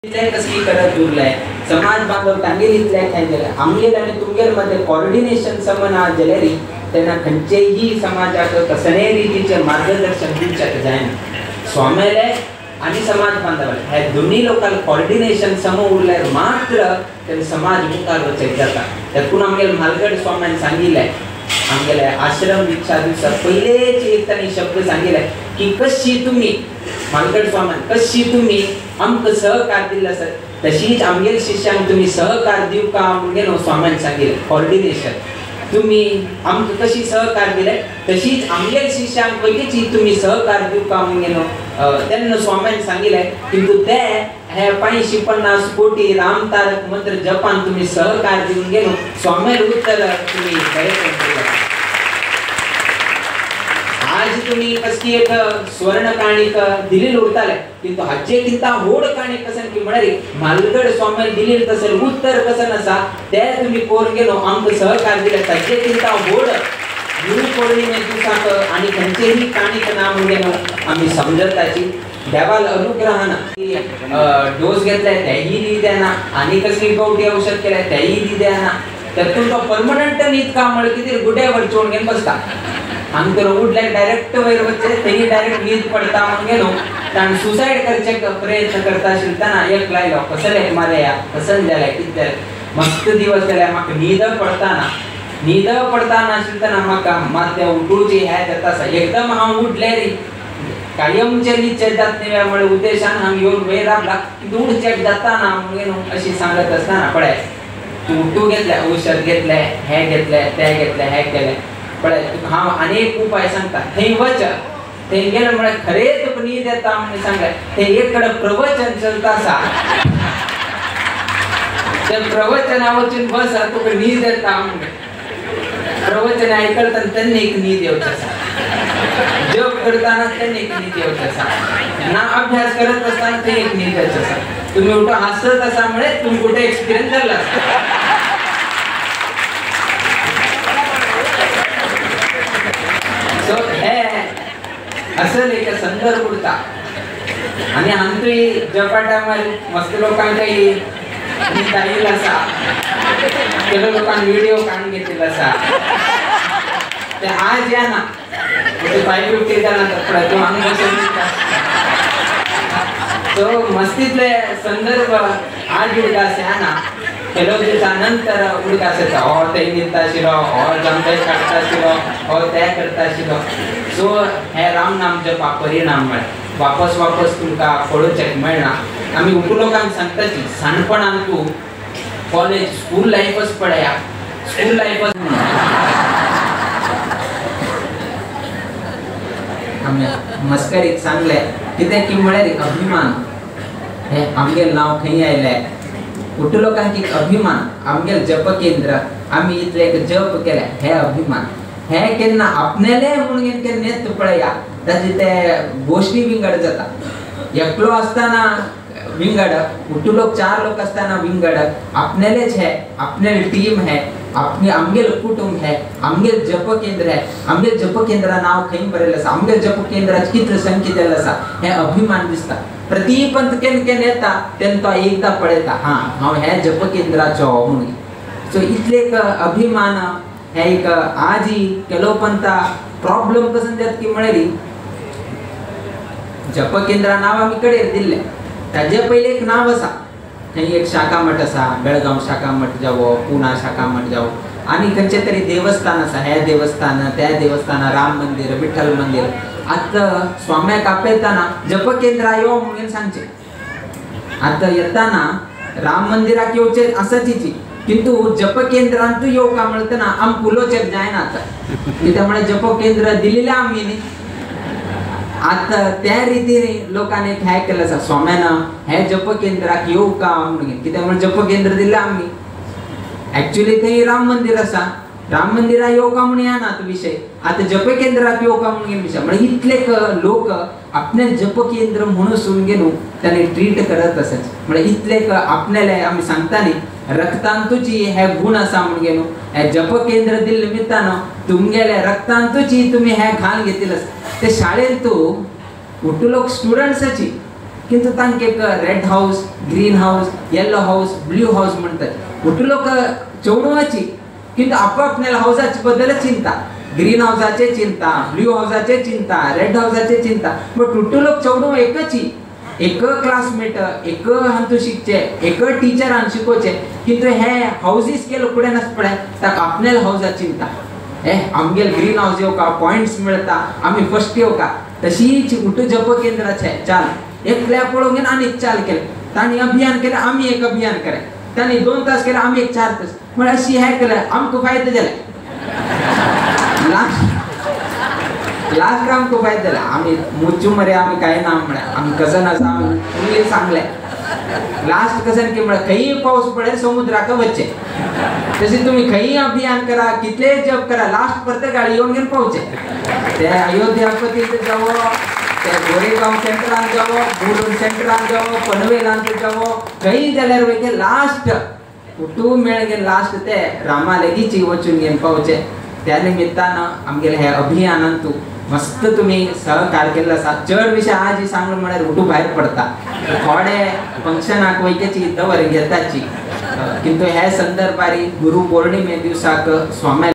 कसली करत उरलाय समाज बांधव तांगेल इतल्या खायला आमगेल आणि तुमगेल मध्ये कोऑर्डिनेशन समना जलेरी त्यांना खंचेही समाजात कसणे रीतीचे मार्गदर्शन दिवचक जायन स्वामेले आणि समाज बांधव हे दोन्ही लोकांना कोऑर्डिनेशन सम उरल्यावर मात्र ते समाज मुखार वचक जाता त्यातून आमगेल मालगड स्वामींनी सांगितलंय आमगेले आश्रम दीक्षा दिवसा पहिलेच एक तरी शब्द सांगितलाय की कशी तुम्ही मालगड स्वामी कशी तुम्ही आमक सहकार दिला सर तशीच आमगेल शिष्यांक तुम्ही सहकार दिव का म्हणून स्वामींनी सांगितलं कोऑर्डिनेशन तुम्ही आमक कशी सहकार दिले तशीच आमगेल शिष्यांक पैकीची तुम्ही सहकार दिव का म्हणून त्यांना स्वामींनी सांगितलंय किंतु ते हे 550 कोटी राम तारक मंत्र जपान तुम्ही सहकार देऊन गेलो स्वामी उत्तर तुम्ही आज तुम्ही कसली एक स्वर्ण काणिक दिलेली उरताले किंतु हाचे किंता होड काणिक कसन की म्हणारी मालगड स्वामी दिलेली तसं उत्तर कसं नसा ते तुम्ही कोण गेलो आमक सहकार दिले ताचे किंता होड गुरु पौर्णिमे दिवसाक आणि खंचेही काणिक नाम घेणं आम्ही समजताची देवाल अनुग्रहानं डोस घेतलाय त्याही दी द्याना आणि कसली गवटी औषध केलाय त्याही दी द्याना त्यातून तो परमनंट नीत काम म्हण किती गुड्यावर चोण घेऊन बसता अंतर उडल्या डायरेक्ट वैर वच्चे तेही डायरेक्ट नीत पडता म्हणून गेलो कारण सुसाइड करचे प्रयत्न करता शिलताना एक लायलो कसले मारे या कसन झालाय किती मस्त दिवस झालाय माका नीद पडताना शिलताना माका मात्या उठूची ह्या जाता एकदम हा उठले रे कायमचे नीचे जात नेव्यामुळे उद्देशान हम येऊन वेळ लागला दूर चेक जाताना म्हणून अशी सांगत असताना पडाय तू उठू घेतलाय औषध घेतलाय हे घेतलाय ते घेतलाय हे केलंय पडाय हा अनेक उपाय सांगतात हे वच ते गेलं म्हणजे खरेच नीद येता म्हणून सांगाय ते एककडे प्रवचन चलता सा ते प्रवचनावरून बस तुका नीद येता म्हणून प्रवचन ऐकताना त्यांनी एक नीद येवचा जप करताना त्यांनी एक नीद येवचा ना अभ्यास करत असताना ते एक नीद येवचा तुम्ही उठा हसत असामुळे तुम्ही कुठे एक्सपिरियन्स झाला सो हे असं एक संदर्भ उरता आणि आमची जपाटामध्ये मस्त लोकांकडे नीद असा केलो लोकांनी व्हिडिओ काढून घेतलेला असा ते आज या ना ते पायी उठते त्याला पडतो तो मस्तीतले संदर्भ आज उडकास या ना केलो दिवसानंतर उडकास हो ते निघता शिरो हो जमते काढता शिरो हो ते करता शिरो सो हे राम नाम जपा परिणाम मिळे वापस तुमका पळोवचेक मेळना आम्ही उठू लोकांक सांगताची साणपणान तू कॉलेज स्कूल लाईफच पडया स्कूल लाईफच आम्ही मस्करीक सांगले कितें की म्हळ्यार अभिमान हे आमगेल नाव खंय आयलें उठू लोकांक अभिमान आमगेल जप केंद्र आम्ही इतले एक जप केले हे अभिमान हे केन्ना आपणेले म्हणून केन्नेत पळया ताजे ते गोष्टी विंगड जाता एकलो असताना विंगड उठू लोक 4 लोक असताना विंगड आपणेलेच है अपने टीम है अपने आमगेल कुटुंब है आमगेल जप केंद्र है आमगेल जप केंद्र नाव खंय बरेल आसा आमगेल जप केंद्राची कितले संख्या देल आसा हे अभिमान दिसता प्रति पंत केन येता तेन तो एकदा पळयता हांव हे जप केंद्राचो म्हणून सो इतले एक अभिमान हे एक आजी केलो पंता प्रॉब्लेम कसं देत की म्हळ्यारी जप केंद्र नाव आम्ही कडे दिल्ले ताजे पहिले एक नाव असा थंय एक शाखा मठ असा बेळगाव शाखा मठ जावो पुणा शाखा मठ जावो आणि खंयचे तरी देवस्थान असा हे देवस्थान त्या देवस्थान राम मंदिर विठ्ठल मंदिर आता स्वाम्याक आपयताना जप केंद्र यो म्हणून सांगचे आता येताना राम मंदिराक येवचे आसाची किंतु जप केंद्रांतू येऊ का म्हणताना आम पुलोचेर जायना आता त्यामुळे जप केंद्र दिलेले आम्ही न्ही आता त्या रीतीने लोकांनी काय केलं असा स्वाम्यानं हे जप केंद्राक येऊ का म्हणून कित्यामुळे जप केंद्र दिले आम्ही ऍक्च्युअली ते राम मंदिर असा राम मंदिरा येऊ का म्हणून या ना विषय आता जप केंद्राक येऊ का म्हणून विषय म्हणजे इतले लोक आपले जप केंद्र म्हणून सुन गेलो त्याने ट्रीट करत असत म्हणजे इतले आपल्याला आम्ही सांगतानी रक्तांतुची हे गुण असा म्हणून गेलो हे जप केंद्र दिल निमित्तानं तुमगेल्या रक्तांतुची तुम्ही हे घाल घेतलंस ते शाळेत तू उठू लोक स्टुडंट्साची किंतु तांक एक red house, green house, yellow house, blue house म्हणतात. कुठे लोक चौडवाची किंतु आपापल्या हाऊसाची बद्दल चिंता, ग्रीन हाऊसाचे चिंता, ब्ल्यू हाऊसाचे चिंता, रेड हाऊसाचे चिंता. बट टुट्टू लोक चौडव एकची, एक क्लासमेट, एक हंतु शिकचे, एक टीचर हांग शिकोचे. किंतु हे हाऊसीस के लोक कुडे नस पडे ताका आपल्या हाऊसा चिंता. आमगेल ग्रीन हाऊस येऊ का, पॉइंट्स मिळता, आम्ही फर्स्ट येऊ का. तशीच उठू जप केंद्राचे चाल एकल्या पळोवून आणि चाल केले. तांणी अभियान केलं, आम्ही एक अभियान करे. तांणी 2 तास केलं, आम्ही एक 4 तास. म्हणजे अशी हे केलं, आमको फायदा झाला. लास्ट आमको फायदा झाला. आम्ही मुच्चू मरे, आम्ही काय नाम म्हणा, आम्ही कसं नसा आम्ही चांगले. लास्ट कसं की म्हणा काही पाऊस पडे समुद्राका वच्चे. तसे तुम्ही काही अभियान करा, कितले जप करा, लास्ट प्रत्येक गाडी येऊन घेऊन पोहोचे. ते अयोध्यापती जावं, ते गोरेगाव सेंटरान जावं, बुलून सेंटरान जावं, पनवेलान जावं, काही जाल्यार वयचे लास्ट कुटुंब मेळ घेऊन लास्ट ते रामा लेगीची वचून घेऊन पावचे. त्या निमित्तानं आमगेले हे अभियानांतू मस्त तुम्ही सहकार केला असा. चड विषय आज सांगलो म्हळ्यार उठू भायर पडता. थोडे फंक्शनाक वयच्याची दवर घेताची. किंतु हे संदर्भारी गुरु पौर्णिमे दिवसाक स्वामी